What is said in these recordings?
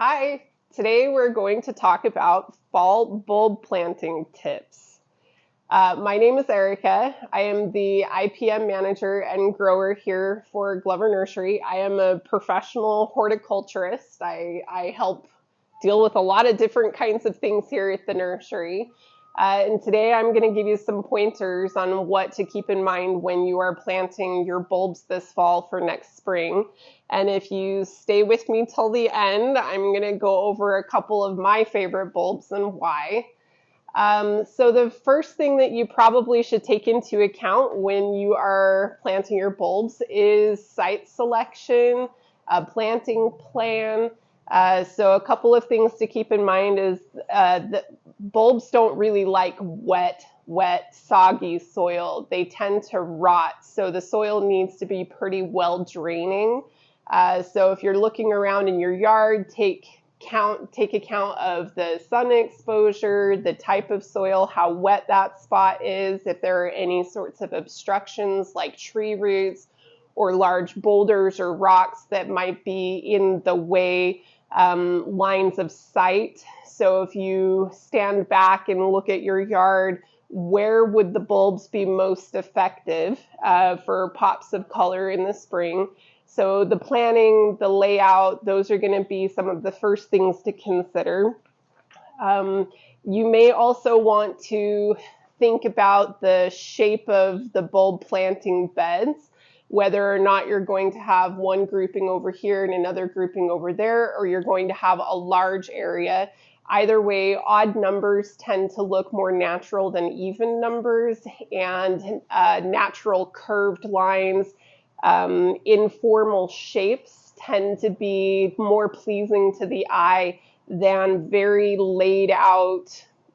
Hi, today we're going to talk about fall bulb planting tips. My name is Erica. I am the IPM manager and grower here for Glover Nursery. I am a professional horticulturist. I help deal with a lot of different kinds of things here at the nursery. And today I'm going to give you some pointers on what to keep in mind when you are planting your bulbs this fall for next spring. And if you stay with me till the end, I'm going to go over a couple of my favorite bulbs and why. So the first thing that you probably should take into account when you are planting your bulbs is site selection, a planting plan. So a couple of things to keep in mind is that bulbs don't really like wet, soggy soil. They tend to rot, so the soil needs to be pretty well draining. So if you're looking around in your yard, take account of the sun exposure, the type of soil, how wet that spot is, if there are any sorts of obstructions like tree roots or large boulders or rocks that might be in the way, lines of sight. So if you stand back and look at your yard, where would the bulbs be most effective for pops of color in the spring? So the planning, the layout, those are going to be some of the first things to consider. You may also want to think about the shape of the bulb planting beds, whether or not you're going to have one grouping over here and another grouping over there, or you're going to have a large area. Either way, odd numbers tend to look more natural than even numbers, and natural curved lines, informal shapes tend to be more pleasing to the eye than very laid out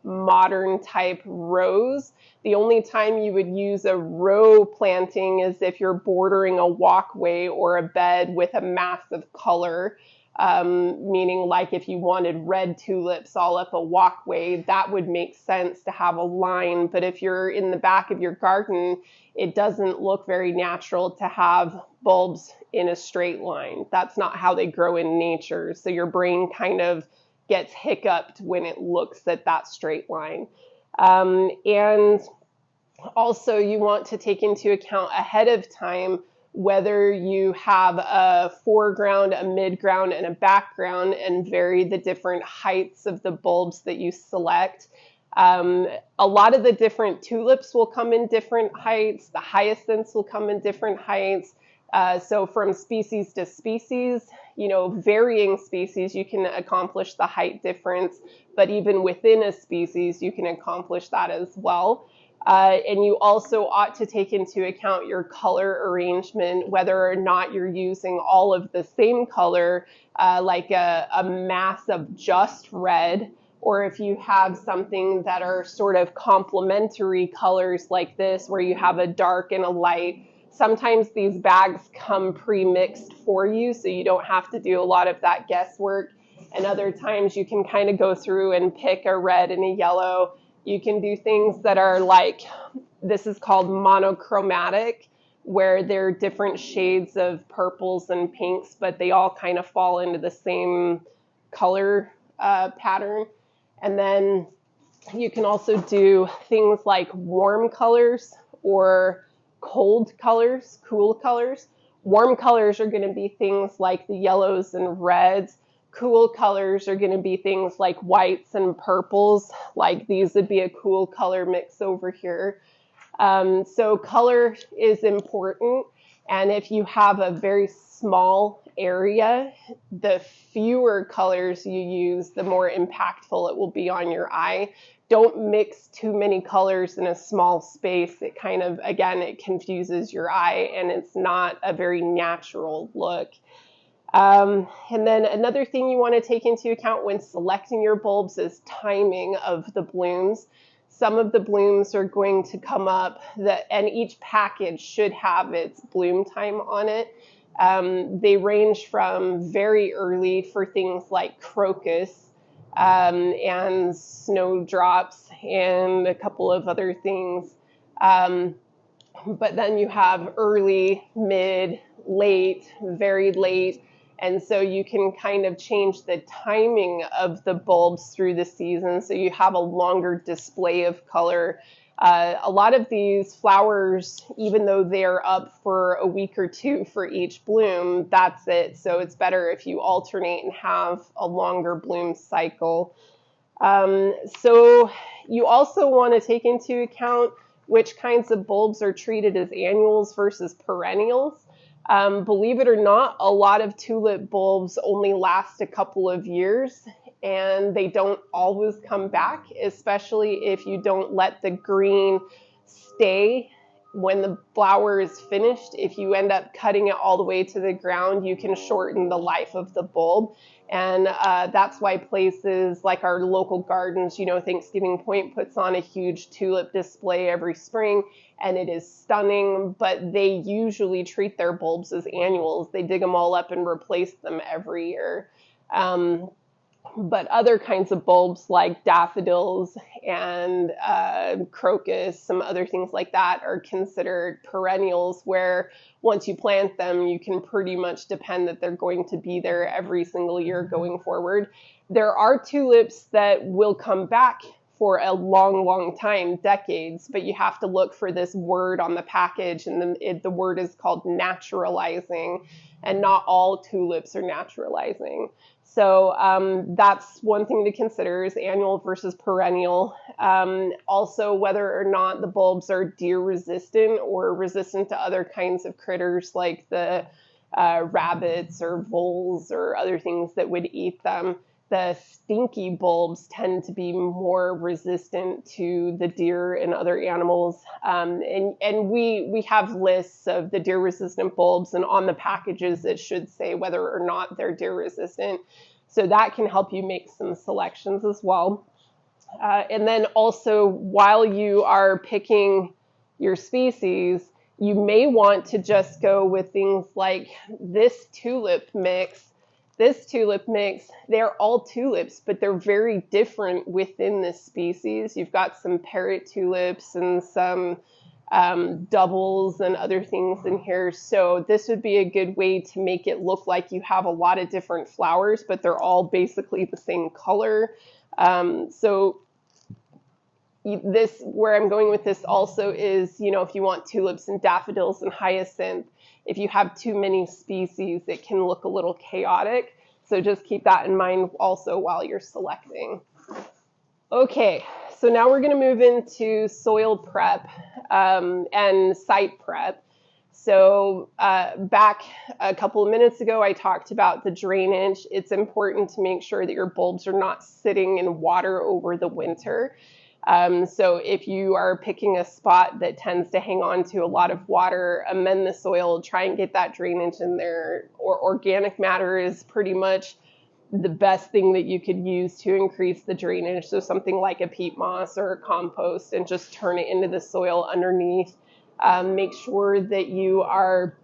modern type rows. The only time you would use a row planting is if you're bordering a walkway or a bed with a mass of color, meaning like if you wanted red tulips all up a walkway, that would make sense to have a line. But if you're in the back of your garden, it doesn't look very natural to have bulbs in a straight line. That's not how they grow in nature. So your brain kind of gets hiccuped when it looks at that straight line. And also you want to take into account ahead of time whether you have a foreground, a midground, and a background, and vary the different heights of the bulbs that you select. A lot of the different tulips will come in different heights. The hyacinths will come in different heights. So from species to species, varying species, you can accomplish the height difference, but even within a species, you can accomplish that as well. And you also ought to take into account your color arrangement, whether or not you're using all of the same color, like a mass of just red, or if you have something that are sort of complementary colors like this, where you have a dark and a light. Sometimes these bags come pre-mixed for you, so you don't have to do a lot of that guesswork. And other times you can kind of go through and pick a red and a yellow. You can do things that are like, this is called monochromatic, where they're different shades of purples and pinks, but they all kind of fall into the same color pattern. And then you can also do things like warm colors or cold colors, cool colors. Warm colors are going to be things like the yellows and reds. Cool colors are going to be things like whites and purples, like these would be a cool color mix over here. So color is important, and if you have a very small area, the fewer colors you use, the more impactful it will be on your eye. Don't mix too many colors in a small space. It kind of, again, it confuses your eye, and it's not a very natural look. And then another thing you want to take into account when selecting your bulbs is timing of the blooms. Some of the blooms are going to come up, and each package should have its bloom time on it. They range from very early for things like crocus and snowdrops and a couple of other things. But then you have early, mid, late, very late, And so you can kind of change the timing of the bulbs through the season so you have a longer display of color. A lot of these flowers, even though they're up for a week or two for each bloom, that's it. So it's better if you alternate and have a longer bloom cycle. So you also want to take into account which kinds of bulbs are treated as annuals versus perennials. Believe it or not, a lot of tulip bulbs only last a couple of years and they don't always come back, especially if you don't let the green stay when the flower is finished. If you end up cutting it all the way to the ground, you can shorten the life of the bulb. And that's why places like our local gardens, you know, Thanksgiving Point puts on a huge tulip display every spring, and it is stunning, but they usually treat their bulbs as annuals. They dig them all up and replace them every year. But other kinds of bulbs like daffodils and crocus, some other things like that, are considered perennials, where once you plant them, you can pretty much depend that they're going to be there every single year going forward. There are tulips that will come back for a long, long time, decades, but you have to look for this word on the package, and the word is called naturalizing, and not all tulips are naturalizing. So that's one thing to consider, is annual versus perennial. Also, whether or not the bulbs are deer resistant or resistant to other kinds of critters like the rabbits or voles or other things that would eat them. The stinky bulbs tend to be more resistant to the deer and other animals. And we have lists of the deer resistant bulbs, and on the packages it should say whether or not they're deer resistant. So that can help you make some selections as well. And then also, while you are picking your species, you may want to just go with things like this tulip mix. This tulip mix, they're all tulips, but they're very different within this species. You've got some parrot tulips and some doubles and other things in here. So this would be a good way to make it look like you have a lot of different flowers, but they're all basically the same color. So this, where I'm going with this also is, you know, if you want tulips and daffodils and hyacinth, if you have too many species, it can look a little chaotic. So just keep that in mind also while you're selecting. Okay, so now we're going to move into soil prep and site prep. So back a couple of minutes ago, I talked about the drainage. It's important to make sure that your bulbs are not sitting in water over the winter. So if you are picking a spot that tends to hang on to a lot of water, amend the soil, try and get that drainage in there. Or organic matter is pretty much the best thing that you could use to increase the drainage. So something like a peat moss or a compost, and just turn it into the soil underneath. Make sure that you are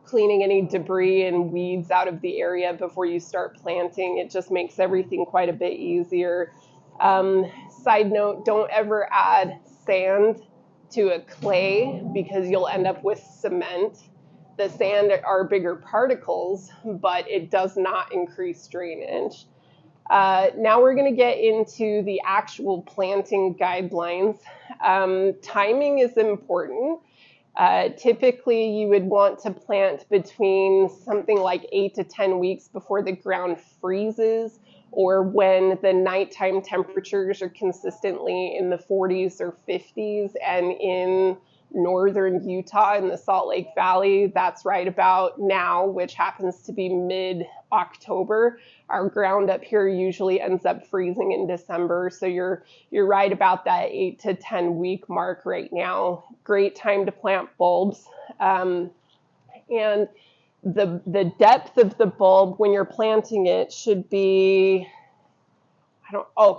cleaning any debris and weeds out of the area before you start planting. It just makes everything quite a bit easier. Side note, don't ever add sand to a clay because you'll end up with cement. The sand are bigger particles, but it does not increase drainage. Now we're going to get into the actual planting guidelines. Timing is important. Typically, you would want to plant between something like 8 to 10 weeks before the ground freezes, or when the nighttime temperatures are consistently in the 40s or 50s. And in northern Utah in the Salt Lake Valley, that's right about now, which happens to be mid-October. Our ground up here usually ends up freezing in December, so you're right about that 8 to 10 week mark right now. Great time to plant bulbs. And the depth of the bulb when you're planting it should be,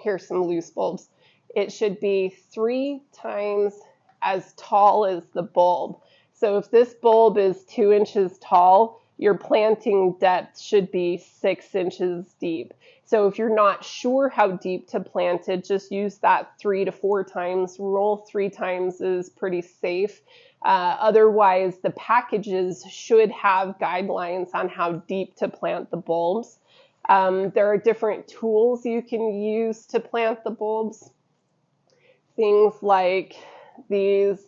here's some loose bulbs. It should be 3 times as tall as the bulb. So if this bulb is 2 inches tall, your planting depth should be 6 inches deep. So if you're not sure how deep to plant it, just use that 3 to 4 times rule. 3 times is pretty safe. Otherwise, the packages should have guidelines on how deep to plant the bulbs. There are different tools you can use to plant the bulbs. Things like these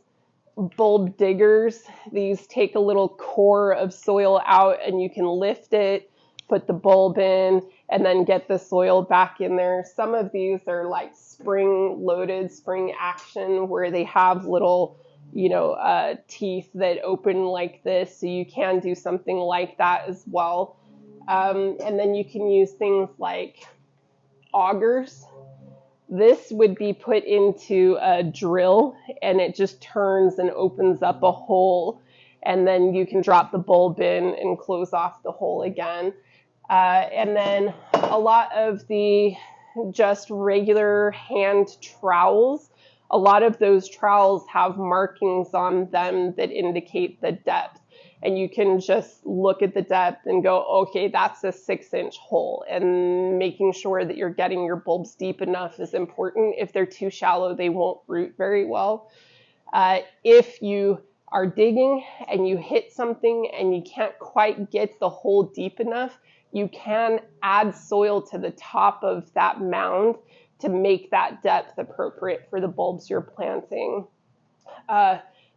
bulb diggers. These take a little core of soil out and you can lift it, put the bulb in, and then get the soil back in there. Some of these are like spring-loaded, spring action, where they have little, teeth that open like this, so you can do something like that as well. And then you can use things like augers. This would be put into a drill and it just turns and opens up a hole, and then you can drop the bulb in and close off the hole again. And then a lot of the just regular hand trowels, a lot of those trowels have markings on them that indicate the depth. And you can just look at the depth and go, okay, that's a 6-inch hole. And making sure that you're getting your bulbs deep enough is important. If they're too shallow, they won't root very well. If you are digging and you hit something and you can't quite get the hole deep enough, you can add soil to the top of that mound to make that depth appropriate for the bulbs you're planting.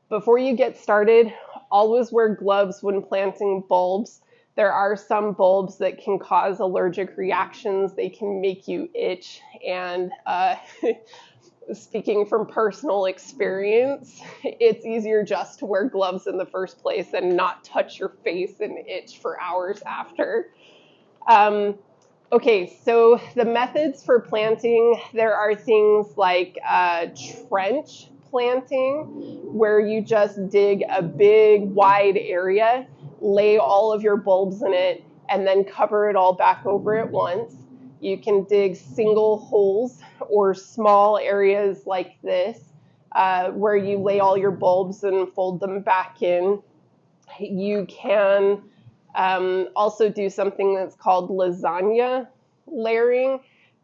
Before you get started, always wear gloves when planting bulbs. There are some bulbs that can cause allergic reactions. They can make you itch. And speaking from personal experience, it's easier just to wear gloves in the first place and not touch your face and itch for hours after. Okay, so the methods for planting, there are things like trench planting, where you just dig a big wide area, lay all of your bulbs in it, and then cover it all back over at once. You can dig single holes or small areas like this, where you lay all your bulbs and fold them back in. You can also do something that's called lasagna layering.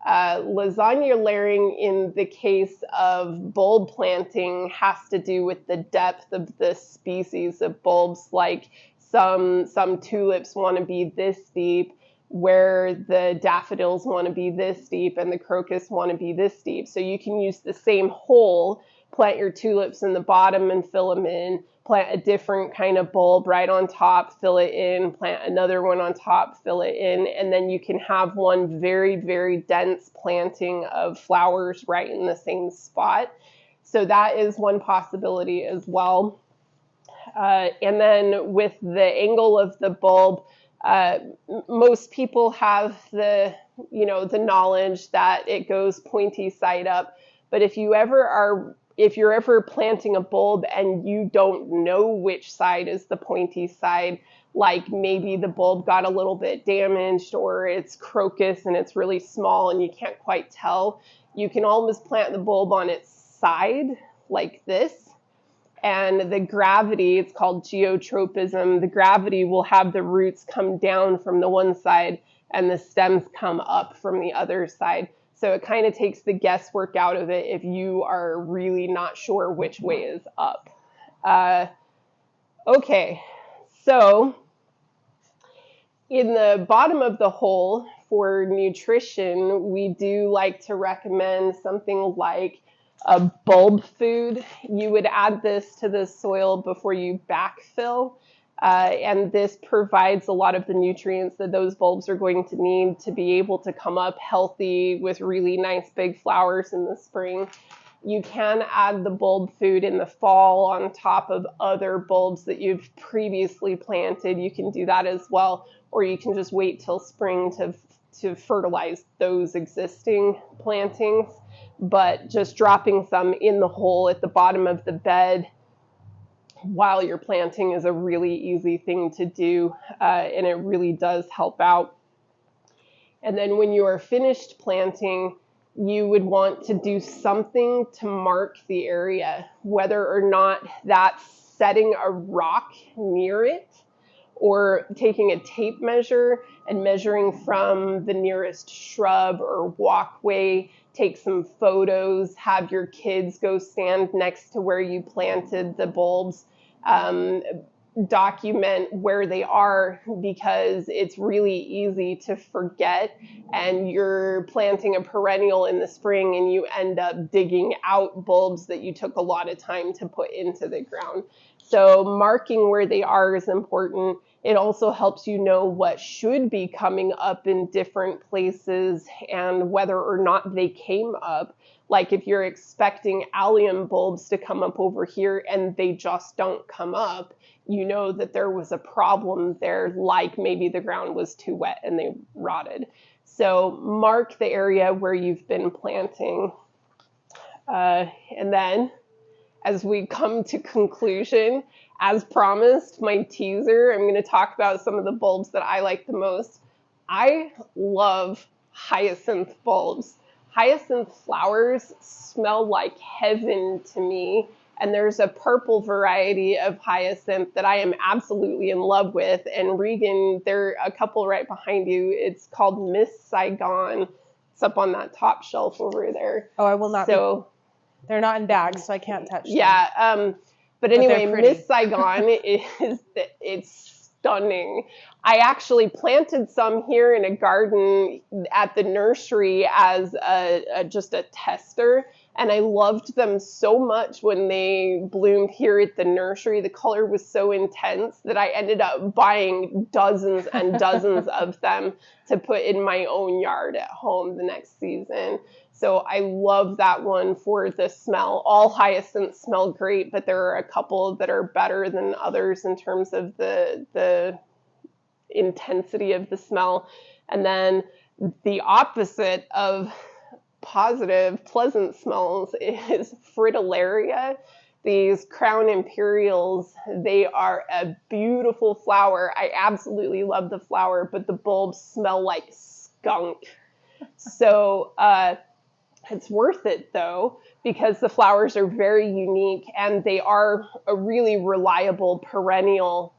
Lasagna layering in the case of bulb planting has to do with the depth of the species of bulbs. Like some tulips want to be this deep, where the daffodils want to be this deep and the crocus want to be this deep. So you can use the same hole, plant your tulips in the bottom and fill them in, plant a different kind of bulb right on top, fill it in, plant another one on top, fill it in, and then you can have one very, very dense planting of flowers right in the same spot. So that is one possibility as well. And then with the angle of the bulb, most people have the knowledge that it goes pointy side up. But if you're ever planting a bulb and you don't know which side is the pointy side, like maybe the bulb got a little bit damaged or it's crocus and it's really small and you can't quite tell, you can always plant the bulb on its side like this. And the gravity, it's called geotropism, the gravity will have the roots come down from the one side and the stems come up from the other side. So it kind of takes the guesswork out of it if you are really not sure which way is up. Okay, so in the bottom of the hole for nutrition, we do like to recommend something like a bulb food. You would add this to the soil before you backfill. And this provides a lot of the nutrients that those bulbs are going to need to be able to come up healthy with really nice big flowers in the spring. You can add the bulb food in the fall on top of other bulbs that you've previously planted. You can do that as well, or you can just wait till spring to fertilize those existing plantings. But just dropping some in the hole at the bottom of the bed while you're planting is a really easy thing to do, and it really does help out. And then when you are finished planting, you would want to do something to mark the area, whether or not that's setting a rock near it, or taking a tape measure and measuring from the nearest shrub or walkway. Take some photos, have your kids go stand next to where you planted the bulbs. Document where they are, because it's really easy to forget, and you're planting a perennial in the spring and you end up digging out bulbs that you took a lot of time to put into the ground. So marking where they are is important. It also helps you know what should be coming up in different places and whether or not they came up. Like if you're expecting allium bulbs to come up over here and they just don't come up, you know that there was a problem there, like maybe the ground was too wet and they rotted. So mark the area where you've been planting. And then as we come to conclusion, as promised, my teaser, I'm going to talk about some of the bulbs that I like the most. I love hyacinth bulbs. Hyacinth flowers smell like heaven to me. And there's a purple variety of hyacinth that I am absolutely in love with. And Regan, there are a couple right behind you. It's called Miss Saigon. It's up on that top shelf over there. Oh, I will not. So they're not in bags, so I can't touch them. Yeah. But anyway, Miss Saigon it's stunning. I actually planted some here in a garden at the nursery as just a tester. And I loved them so much when they bloomed here at the nursery. The color was so intense that I ended up buying dozens and dozens of them to put in my own yard at home the next season. So I love that one for the smell. All hyacinths smell great, but there are a couple that are better than others in terms of the intensity of the smell. And then the opposite of positive, pleasant smells is fritillaria. These crown imperials, they are a beautiful flower. I absolutely love the flower, but the bulbs smell like skunk. So it's worth it though, because the flowers are very unique and they are a really reliable perennial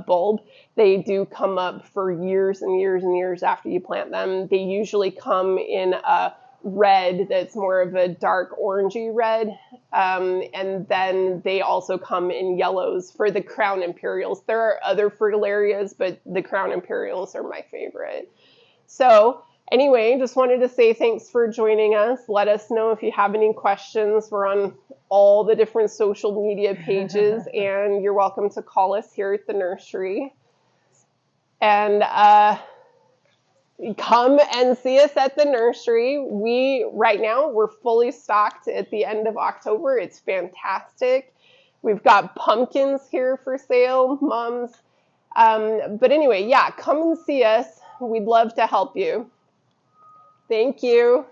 bulb. They do come up for years and years and years after you plant them. They usually come in a red that's more of a dark orangey red, and then they also come in yellows for the crown imperials. There are other fritillarias, but the crown imperials are my favorite. So anyway, just wanted to say thanks for joining us. Let us know if you have any questions. We're on all the different social media pages, and you're welcome to call us here at the nursery. And come and see us at the nursery. Right now, we're fully stocked at the end of October. It's fantastic. We've got pumpkins here for sale, mums. But anyway, yeah, come and see us. We'd love to help you. Thank you.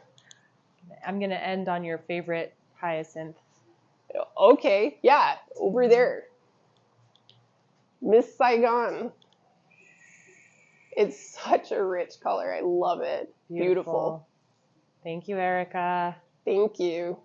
I'm going to end on your favorite hyacinth. Okay, yeah, over there. Miss Saigon. It's such a rich color. I love it. Beautiful. Thank you, Erica. Thank you.